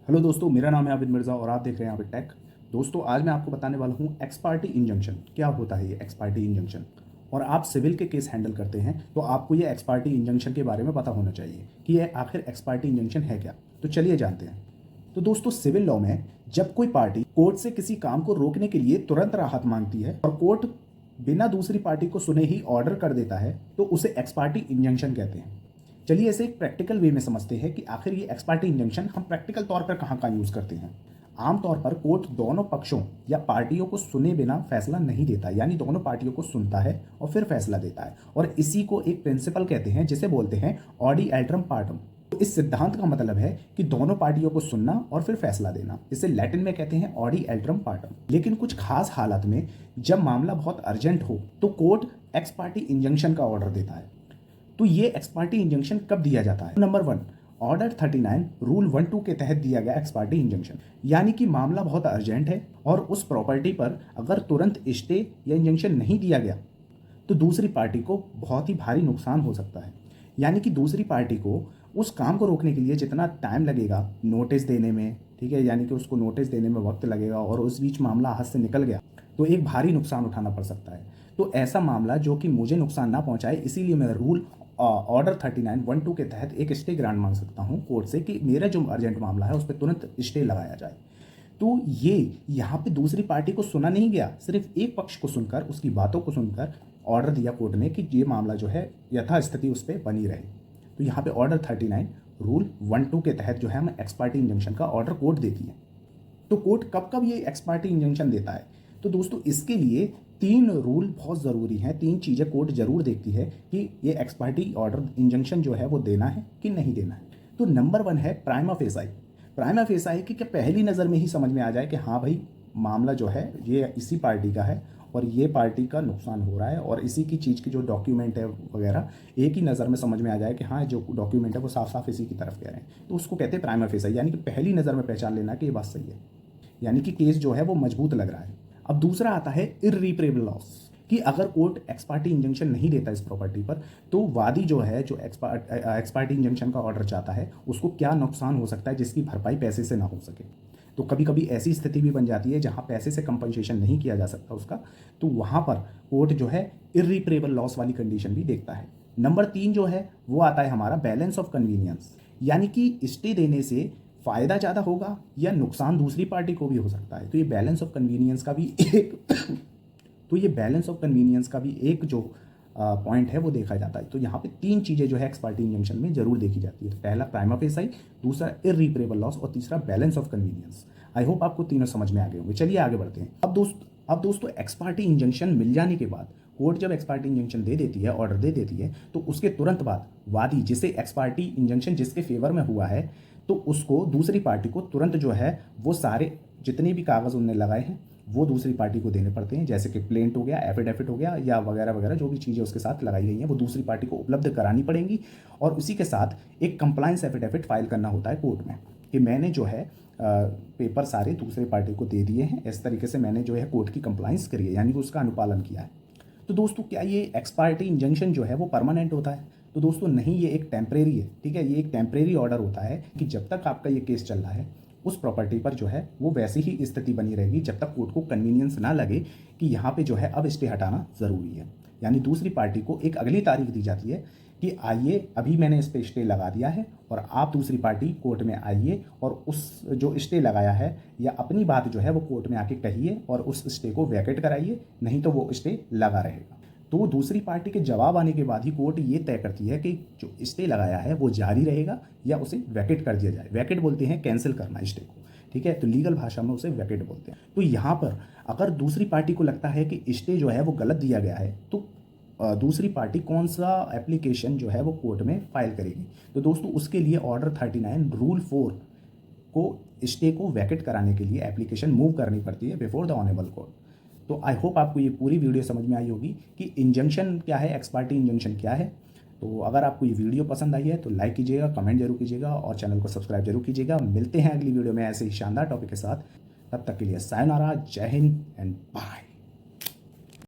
Hello दोस्तों, मेरा नाम है आबिद मिर्ज़ा और आप देख रहे हैं आबिद टेक। दोस्तों, आज मैं आपको बताने वाला हूँ एक्स पार्टी इंजंक्शन क्या होता है। ये एक्स पार्टी इंजंक्शन और आप सिविल के केस हैंडल करते हैं तो आपको ये एक्स पार्टी इंजंक्शन के बारे में पता होना चाहिए कि ये आखिर एक्स पार्टी इंजंक्शन है क्या। तो चलिए जानते हैं। तो दोस्तों, सिविल लॉ में जब कोई पार्टी कोर्ट से किसी काम को रोकने के लिए तुरंत राहत मांगती है और कोर्ट बिना दूसरी पार्टी को सुने ही ऑर्डर कर देता है तो उसे एक्स पार्टी इंजंक्शन कहते हैं। चलिए इसे एक प्रैक्टिकल वे में समझते हैं कि आखिर ये एक्स पार्टी इंजंक्शन हम प्रैक्टिकल तौर पर कहाँ कहाँ यूज़ करते हैं। आमतौर पर कोर्ट दोनों पक्षों या पार्टियों को सुने बिना फैसला नहीं देता, यानी दोनों पार्टियों को सुनता है और फिर फैसला देता है, और इसी को एक प्रिंसिपल कहते हैं जिसे बोलते हैं ऑडी एल्ट्रम पार्टम। तो इस सिद्धांत का मतलब है कि दोनों पार्टियों को सुनना और फिर फैसला देना। इसे लैटिन में कहते हैं ऑडी एल्ट्रम पार्टम। लेकिन कुछ खास हालात में जब मामला बहुत अर्जेंट हो तो कोर्ट एक्स पार्टी इंजंक्शन का ऑर्डर देता है। तो ये एक्स पार्टी इंजंक्शन कब दिया जाता है? नंबर 1, ऑर्डर 39 रूल 1-2 के तहत दिया गया एक्स पार्टी इंजंक्शन, यानी कि मामला बहुत अर्जेंट है और उस प्रॉपर्टी पर अगर तुरंत स्टे या इंजंक्शन नहीं दिया गया तो दूसरी पार्टी को बहुत ही भारी नुकसान हो सकता है। यानी कि दूसरी पार्टी को उस काम को रोकने के लिए जितना टाइम लगेगा नोटिस देने में, ठीक है, यानी कि उसको नोटिस देने में वक्त लगेगा और उस बीच मामला हाथ से निकल गया तो एक भारी नुकसान उठाना पड़ सकता है। तो ऐसा मामला जो कि मुझे नुकसान ना पहुंचाए, इसीलिए मैं रूल ऑर्डर 39(1)(2) के तहत एक स्टे ग्रांट मांग सकता हूं कोर्ट से कि मेरा जो अर्जेंट मामला है उस पर तुरंत स्टे लगाया जाए। तो ये यहाँ पे दूसरी पार्टी को सुना नहीं गया, सिर्फ एक पक्ष को सुनकर, उसकी बातों को सुनकर ऑर्डर दिया कोर्ट ने कि ये मामला जो है यथास्थिति उस पर बनी रहे। तो यहाँ पे ऑर्डर 39 रूल 1-2 के तहत जो है हमें एक्स पार्टी इंजंक्शन का ऑर्डर कोर्ट देती है। तो कोर्ट कब कब ये एक्स पार्टी इंजंक्शन देता है? तो दोस्तों, इसके लिए 3 रूल बहुत ज़रूरी हैं, 3 चीज़ें कोर्ट जरूर देखती है कि ये एक्स पार्टी ऑर्डर इंजंक्शन जो है वो देना है कि नहीं देना है। तो नंबर 1 है प्राइमा फेसाई। प्राइमा फेसाई कि क्या पहली नज़र में ही समझ में आ जाए कि हाँ भाई, मामला जो है ये इसी पार्टी का है और ये पार्टी का नुकसान हो रहा है और इसी की चीज़ की जो डॉक्यूमेंट है वगैरह एक ही नज़र में समझ में आ जाए कि हाँ, जो डॉक्यूमेंट है वो साफ साफ इसी की तरफ कह रहे हैं, तो उसको कहते हैं प्राइमा फेसाई, यानी कि पहली नज़र में पहचान लेना कि ये बात सही है, यानी कि केस जो है वो मजबूत लग रहा है। अब दूसरा आता है इर्रिपरेबल लॉस, कि अगर कोर्ट एक्स पार्टी इंजंक्शन नहीं देता इस प्रॉपर्टी पर तो वादी जो है, जो एक्स पार्टी इंजंक्शन का ऑर्डर चाहता है, उसको क्या नुकसान हो सकता है जिसकी भरपाई पैसे से ना हो सके। तो कभी कभी ऐसी स्थिति भी बन जाती है जहां पैसे से कंपनसेशन नहीं किया जा सकता उसका, तो वहां पर कोर्ट जो है इर्रिपरेबल लॉस वाली कंडीशन भी देखता है। नंबर 3 जो है वो आता है हमारा बैलेंस ऑफ कन्वीनियंस, यानी कि स्टे देने से फायदा ज़्यादा होगा या नुकसान दूसरी पार्टी को भी हो सकता है। तो ये बैलेंस ऑफ कन्वीनियंस का भी एक तो ये बैलेंस ऑफ कन्वीनियंस का भी एक जो पॉइंट है वो देखा जाता है। तो यहाँ पे 3 चीज़ें जो है एक्स पार्टी इंजंक्शन में जरूर देखी जाती है। तो पहला प्राइमा फेसाई, दूसरा इर्रिपरेबल लॉस और तीसरा balance of convenience. I hope आपको तीनों समझ में आ गए होंगे। चलिए आगे बढ़ते हैं। अब दोस्तों एक्स पार्टी इंजंक्शन मिल जाने के बाद कोर्ट जब एक्स पार्टी इंजंक्शन दे देती है, ऑर्डर दे देती है, तो उसके तुरंत बाद वादी, जिसे एक्स पार्टी इंजंक्शन जिसके फेवर में हुआ है, तो उसको दूसरी पार्टी को तुरंत जो है वो सारे जितने भी कागज़ उनने लगाए हैं वो दूसरी पार्टी को देने पड़ते हैं, जैसे कि प्लेंट हो गया, एफिडेविट हो गया या वगैरह वगैरह, जो भी चीज़ें उसके साथ लगाई गई हैं वो दूसरी पार्टी को उपलब्ध करानी पड़ेंगी। और उसी के साथ एक कंप्लायंस एफिडेविट फाइल करना होता है कोर्ट में कि मैंने जो है पेपर सारे दूसरे पार्टी को दे दिए हैं, इस तरीके से मैंने जो है कोर्ट की कंप्लायंस करी है, यानी कि उसका अनुपालन किया है। तो दोस्तों, क्या ये एक्स पार्टी इंजंक्शन जो है वो परमानेंट होता है? तो दोस्तों नहीं, ये एक टेम्परेरी है, ठीक है। ये एक टेम्परेरी ऑर्डर होता है कि जब तक आपका ये केस चल रहा है उस प्रॉपर्टी पर जो है वो वैसी ही स्थिति बनी रहेगी जब तक कोर्ट को कन्वीनियंस ना लगे कि यहाँ पे जो है अब स्टे हटाना ज़रूरी है। यानी दूसरी पार्टी को एक अगली तारीख दी जाती है कि आइए, अभी मैंने इस पे स्टे लगा दिया है और आप दूसरी पार्टी कोर्ट में आइए और उस जो स्टे लगाया है या अपनी बात जो है वो कोर्ट में आके कहिए और उस स्टे को वैकेट कराइए, नहीं तो वो स्टे लगा रहेगा। तो दूसरी पार्टी के जवाब आने के बाद ही कोर्ट ये तय करती है कि जो स्टे लगाया है वो जारी रहेगा या उसे वैकेट कर दिया जाए। वैकेट बोलते हैं कैंसिल करना स्टे को, ठीक है। तो लीगल भाषा में उसे वैकेट बोलते हैं। तो यहाँ पर अगर दूसरी पार्टी को लगता है कि स्टे जो है वो गलत दिया गया है तो दूसरी पार्टी कौन सा एप्लीकेशन जो है वो कोर्ट में फाइल करेगी? तो दोस्तों उसके लिए ऑर्डर 39 रूल 4 को स्टे को वैकेट कराने के लिए एप्लीकेशन मूव करनी पड़ती है बिफोर द ऑनेबल कोर्ट। तो आई होप आपको ये पूरी वीडियो समझ में आई होगी कि इंजंक्शन क्या है, एक्स पार्टी इंजंक्शन क्या है। तो अगर आपको ये वीडियो पसंद आई है तो लाइक कीजिएगा, कमेंट जरूर कीजिएगा और चैनल को सब्सक्राइब जरूर कीजिएगा। मिलते हैं अगली वीडियो में ऐसे ही शानदार टॉपिक के साथ। तब तक के लिए सायोनारा, जय हिंद एंड बाय।